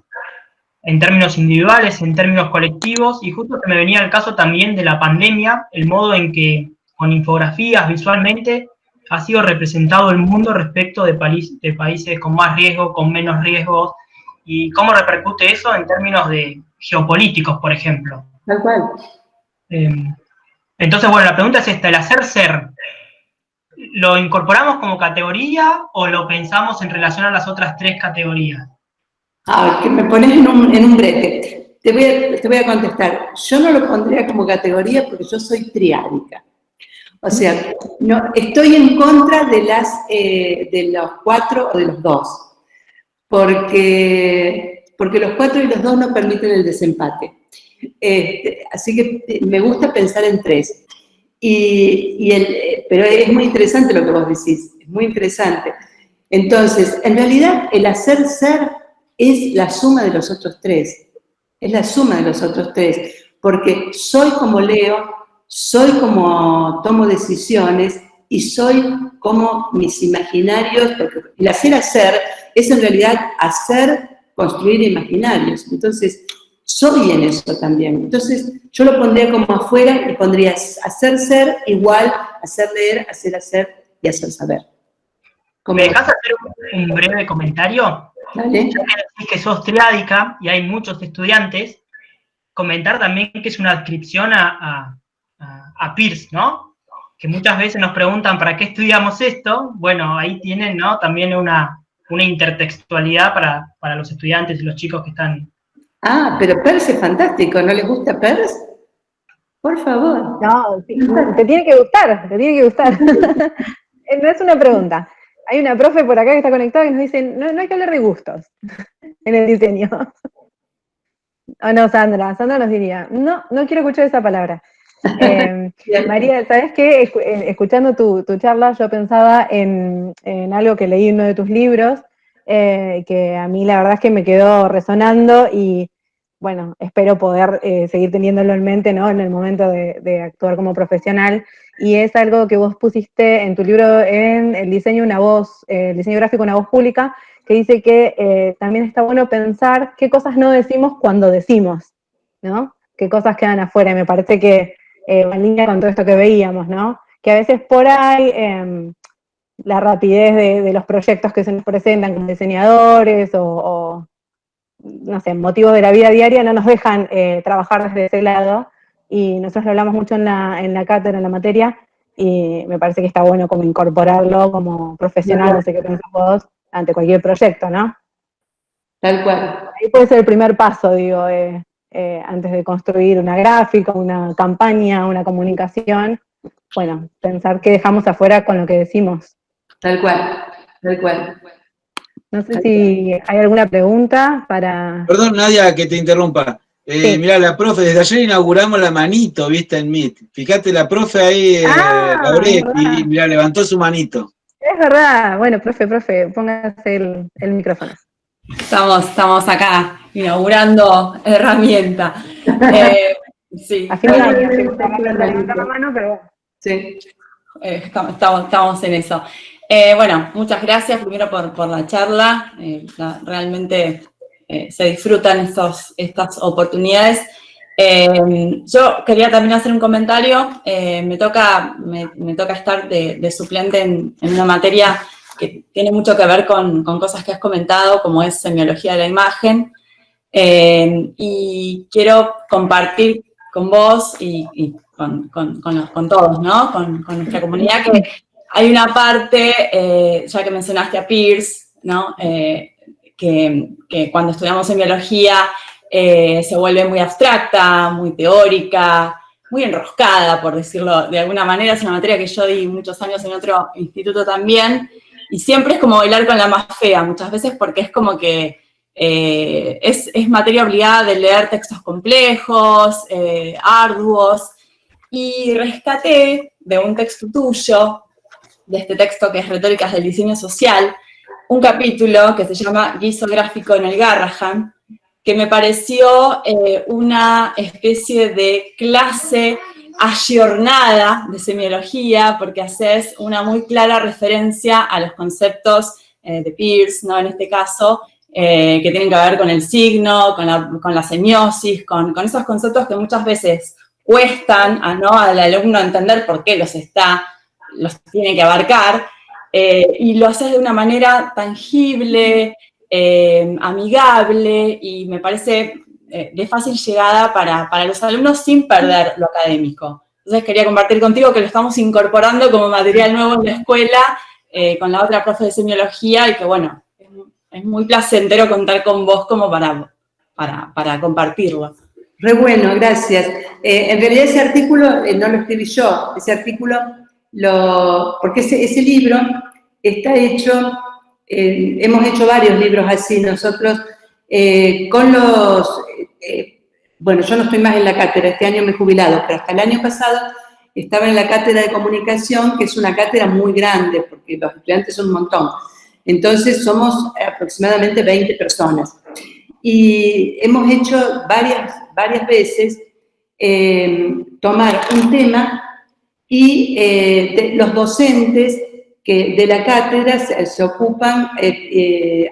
en términos individuales, en términos colectivos, y justo se me venía el caso también de la pandemia, el modo en que con infografías, visualmente, ha sido representado el mundo respecto de países con más riesgo, con menos riesgos, y cómo repercute eso en términos de geopolíticos, por ejemplo. Tal cual. Entonces, bueno, la pregunta es esta: el hacer ser, ¿lo incorporamos como categoría o lo pensamos en relación a las otras 3 categorías? Que me pones en un brete. Te voy a contestar. Yo no lo pondría como categoría porque yo soy triádica. O sea, no, estoy en contra de los 4 o de los 2. Porque los 4 y los 2 no permiten el desempate. Así que me gusta pensar en 3. Pero es muy interesante lo que vos decís, es muy interesante. Entonces, en realidad, el hacer ser es la suma de los otros 3. Es la suma de los otros 3. Porque soy como leo, soy como tomo decisiones y soy como mis imaginarios. Porque el hacer es en realidad construir imaginarios. Entonces, soy en eso también. Entonces, yo lo pondría como afuera y pondría hacer ser igual hacer leer, hacer hacer y hacer saber. ¿Me dejás hacer un breve comentario? ¿Vale? Ya que decís que sos triádica y hay muchos estudiantes, comentar también que es una adscripción a Peirce, ¿no? Que muchas veces nos preguntan ¿para qué estudiamos esto? Bueno, ahí tienen, ¿no? También una intertextualidad para los estudiantes y los chicos que están... Ah, pero Peirce es fantástico, ¿no les gusta Peirce? Por favor. No, sí, te tiene que gustar, te tiene que gustar. No es una pregunta. Hay una profe por acá que está conectada que nos dice, no, no hay que hablar de gustos en el diseño. Oh, no, Sandra nos diría, no quiero escuchar esa palabra. María, ¿sabes qué? Escuchando tu charla, yo pensaba en algo que leí en uno de tus libros, que a mí la verdad es que me quedó resonando y, bueno, espero poder seguir teniéndolo en mente, ¿no? En el momento de actuar como profesional, y es algo que vos pusiste en tu libro en el diseño el diseño gráfico Una Voz Pública, que dice que también está bueno pensar qué cosas no decimos cuando decimos, ¿no? Qué cosas quedan afuera, y me parece que en línea con todo esto que veíamos, ¿no? Que a veces por ahí la rapidez de los proyectos que se nos presentan como diseñadores o no sé, motivos de la vida diaria no nos dejan trabajar desde ese lado, y nosotros lo hablamos mucho en la cátedra, en la materia, y me parece que está bueno como incorporarlo como profesional, no sé qué pensás vos, ante cualquier proyecto, ¿no? Tal cual. Ahí puede ser el primer paso, digo, antes de construir una gráfica, una campaña, una comunicación, bueno, pensar qué dejamos afuera con lo que decimos. Tal cual, tal cual. No sé si hay alguna pregunta para... Perdón, Nadia, que te interrumpa. Sí. Mirá, la profe, desde ayer inauguramos la manito, viste, en Meet. Fíjate, la profe ahí, Laureti, mirá, levantó su manito. Es verdad. Bueno, profe, póngase el micrófono. Estamos acá inaugurando herramienta. Sí. A fin de año, levanta la mano, pero bueno. Sí. Estamos en eso. Bueno, muchas gracias primero por la charla. Realmente se disfrutan estas oportunidades. Yo quería también hacer un comentario. Me toca estar de suplente en una materia que tiene mucho que ver con cosas que has comentado, como es semiología de la imagen. Y quiero compartir con vos y con todos, ¿no? Con nuestra comunidad, que hay una parte, ya que mencionaste a Peirce, ¿no? Que cuando estudiamos semiología se vuelve muy abstracta, muy teórica, muy enroscada, por decirlo de alguna manera. Es una materia que yo di muchos años en otro instituto también, y siempre es como bailar con la más fea, muchas veces, porque es como que es materia obligada de leer textos complejos, arduos, y rescaté de un texto tuyo, de este texto que es Retóricas del Diseño Social, un capítulo que se llama Guiso gráfico en el Garrahan, que me pareció una especie de clase ayornada de semiología, porque haces una muy clara referencia a los conceptos de Peirce, ¿no? En este caso, que tienen que ver con el signo, con la semiosis, con esos conceptos que muchas veces cuestan al alumno entender por qué los tiene que abarcar, y lo haces de una manera tangible, amigable, y me parece de fácil llegada para los alumnos sin perder lo académico. Entonces quería compartir contigo que lo estamos incorporando como material nuevo en la escuela, con la otra profe de semiología, y que bueno, es muy placentero contar con vos como para compartirlo. Re bueno, gracias. En realidad ese artículo no lo escribí yo, ese artículo, porque ese libro está hecho, hemos hecho varios libros así nosotros, bueno, yo no estoy más en la cátedra, este año me he jubilado, pero hasta el año pasado estaba en la cátedra de comunicación, que es una cátedra muy grande, porque los estudiantes son un montón. Entonces somos aproximadamente 20 personas. Y hemos hecho varias veces tomar un tema y los docentes que de la cátedra se ocupan,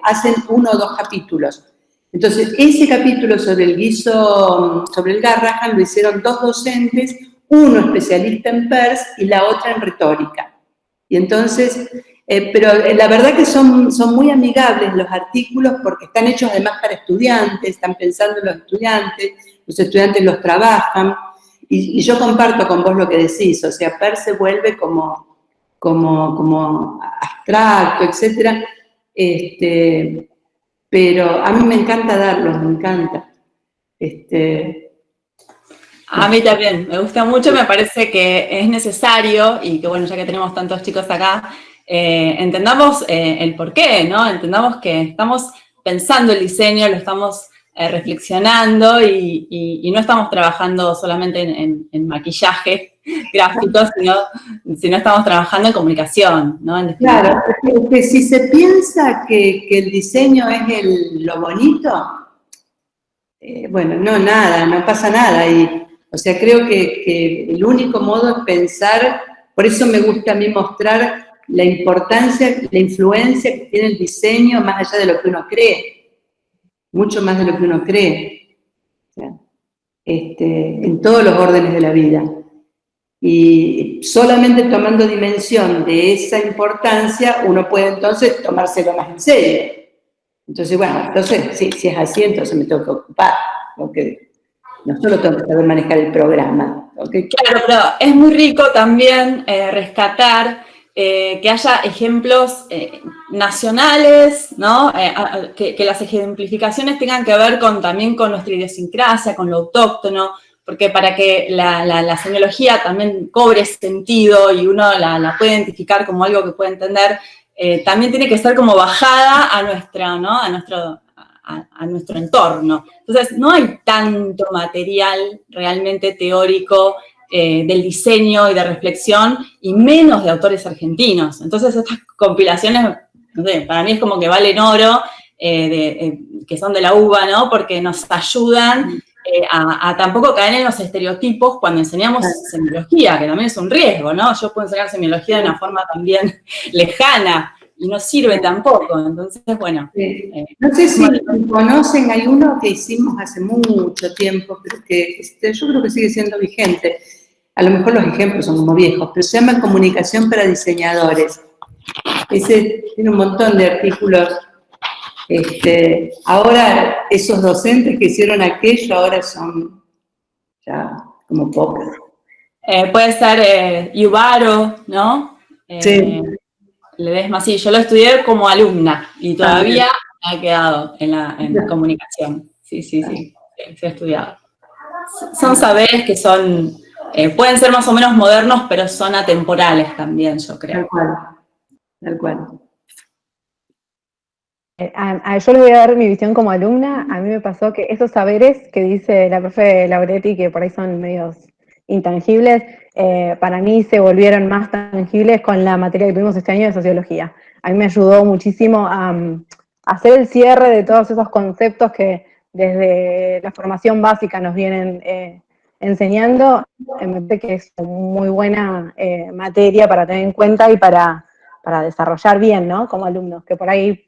hacen 1 o 2 capítulos. Entonces, ese capítulo sobre el guiso, sobre el Garrahan, lo hicieron 2 docentes, uno especialista en Peirce y la otra en retórica. Y entonces, pero la verdad que son muy amigables los artículos, porque están hechos además para estudiantes, están pensando en los estudiantes, los estudiantes los trabajan, y yo comparto con vos lo que decís, o sea, PER se vuelve como abstracto, etcétera, pero a mí me encanta darlos, me encanta. A mí también, me gusta mucho, me parece que es necesario, y que bueno, ya que tenemos tantos chicos acá, entendamos el porqué, ¿no? Entendamos que estamos pensando el diseño, lo estamos reflexionando y no estamos trabajando solamente en maquillaje gráfico, sino estamos trabajando en comunicación, ¿no? Claro, porque si se piensa que el diseño es lo bonito, bueno, no pasa nada. O sea, creo que el único modo es pensar, por eso me gusta a mí mostrar la importancia, la influencia que tiene el diseño más allá de lo que uno cree, mucho más de lo que uno cree, o sea, en todos los órdenes de la vida. Y solamente tomando dimensión de esa importancia, uno puede entonces tomárselo más en serio. Entonces, bueno, entonces, si es así, entonces me tengo que ocupar, porque no solo tengo que saber manejar el programa. Claro, pero es muy rico también rescatar que haya ejemplos nacionales, ¿no? Que las ejemplificaciones tengan que ver también con nuestra idiosincrasia, con lo autóctono, porque para que la semiología también cobre sentido y uno la puede identificar como algo que puede entender, también tiene que estar como bajada a nuestro entorno. Entonces, no hay tanto material realmente teórico del diseño y de reflexión, y menos de autores argentinos. Entonces, estas compilaciones, no sé, para mí es como que valen oro, que son de la UBA, ¿no? Porque nos ayudan a tampoco caer en los estereotipos cuando enseñamos semiología, que también es un riesgo, ¿no? Yo puedo enseñar semiología de una forma también lejana, y no sirve tampoco, entonces, bueno. No sé si conocen, hay uno que hicimos hace mucho tiempo, pero que yo creo que sigue siendo vigente. A lo mejor los ejemplos son como viejos, pero se llama Comunicación para Diseñadores. Ese tiene un montón de artículos. Ahora, esos docentes que hicieron aquello, ahora son ya como pocos. Puede ser Yubaro, ¿no? Sí. Ledesma, sí, yo lo estudié como alumna y todavía me ha quedado en la comunicación. Sí, he estudiado. Son saberes que son, pueden ser más o menos modernos, pero son atemporales también, yo creo. Tal cual. Yo les voy a dar mi visión como alumna. A mí me pasó que esos saberes que dice la profe Lauretti, que por ahí son medios intangibles, para mí se volvieron más tangibles con la materia que tuvimos este año de sociología. A mí me ayudó muchísimo a hacer el cierre de todos esos conceptos que desde la formación básica nos vienen enseñando. Me parece que es muy buena materia para tener en cuenta y para desarrollar bien, ¿no? Como alumnos, que por ahí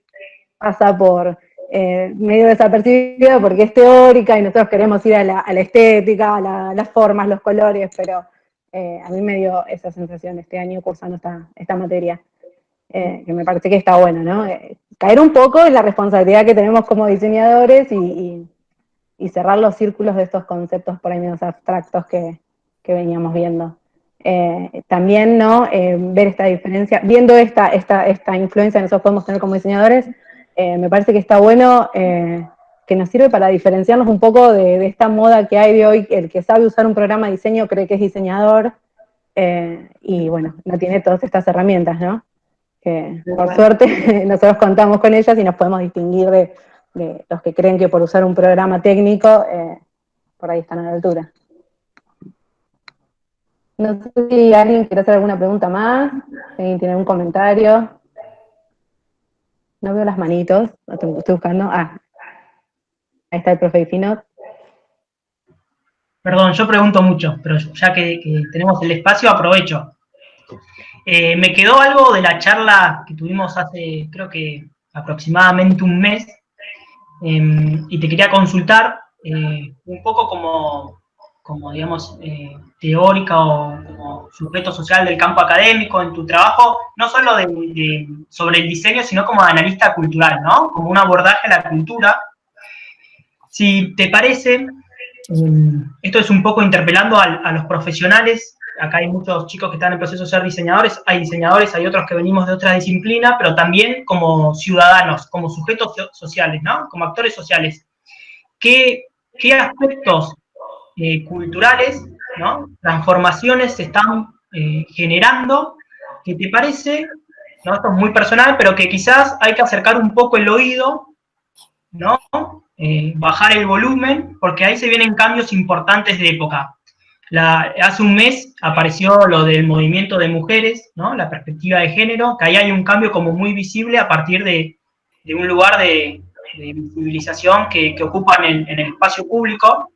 pasa por medio desapercibido porque es teórica y nosotros queremos ir a la estética, a las formas, los colores, pero a mí me dio esa sensación este año cursando esta materia, que me parece que está bueno, ¿no? Caer un poco en la responsabilidad que tenemos como diseñadores y cerrar los círculos de estos conceptos por ahí menos abstractos que veníamos viendo. También, ¿no? Ver esta diferencia, viendo esta influencia que nosotros podemos tener como diseñadores, me parece que está bueno, que nos sirve para diferenciarnos un poco de esta moda que hay de hoy. El que sabe usar un programa de diseño cree que es diseñador, y bueno, no tiene todas estas herramientas, ¿no? Que por suerte nosotros contamos con ellas y nos podemos distinguir de los que creen que por usar un programa técnico, por ahí están a la altura. No sé si alguien quiere hacer alguna pregunta más, si alguien tiene algún comentario. No veo las manitos, estoy buscando. Ahí está el profe Finot. Perdón, yo pregunto mucho, pero ya que tenemos el espacio, aprovecho. Me quedó algo de la charla que tuvimos hace, creo que aproximadamente un mes, y te quería consultar un poco como digamos, teórica o como sujeto social del campo académico en tu trabajo, no solo sobre el diseño, sino como analista cultural, ¿no? Como un abordaje a la cultura. Si te parece, esto es un poco interpelando a los profesionales. Acá hay muchos chicos que están en proceso de ser diseñadores, hay otros que venimos de otra disciplina, pero también como ciudadanos, como sujetos sociales, ¿no? Como actores sociales. ¿Qué aspectos culturales, ¿no? Transformaciones se están generando, que te parece, ¿no? Esto es muy personal, pero que quizás hay que acercar un poco el oído, ¿no? Bajar el volumen, porque ahí se vienen cambios importantes de época. Hace un mes apareció lo del movimiento de mujeres, ¿no? La perspectiva de género, que ahí hay un cambio como muy visible a partir de un lugar de visibilización que ocupan en el espacio público.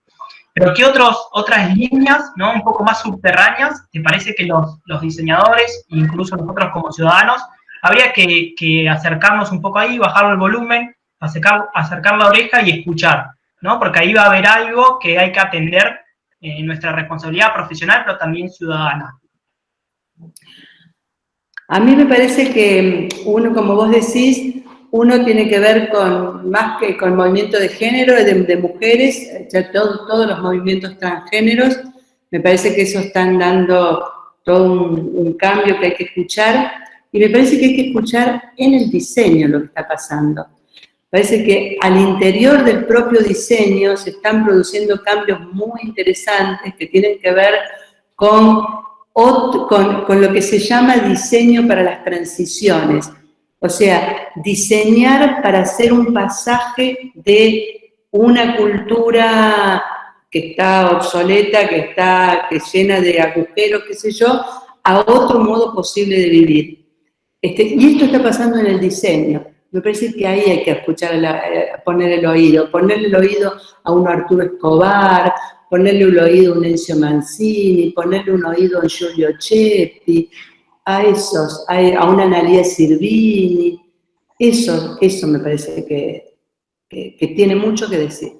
Pero ¿qué otras líneas, ¿no? Un poco más subterráneas, te parece que los diseñadores, incluso nosotros como ciudadanos, habría que acercarnos un poco ahí, bajar el volumen, acercar la oreja y escuchar, ¿no? Porque ahí va a haber algo que hay que atender en nuestra responsabilidad profesional, pero también ciudadana. A mí me parece que uno, como vos decís, uno tiene que ver con más que con movimiento de género, de mujeres, ya todos los movimientos transgéneros, me parece que eso están dando todo un cambio que hay que escuchar, y me parece que hay que escuchar en el diseño lo que está pasando. Parece que al interior del propio diseño se están produciendo cambios muy interesantes que tienen que ver con lo que se llama diseño para las transiciones. O sea, diseñar para hacer un pasaje de una cultura que está obsoleta, que llena de agujeros, qué sé yo, a otro modo posible de vivir. Y esto está pasando en el diseño. Me parece que ahí hay que escuchar, ponerle el oído a un Arturo Escobar, ponerle el oído a un Enzo Mancini, ponerle un oído a un Giulio Ceppi, a una Analia Sirvini. Eso me parece que tiene mucho que decir,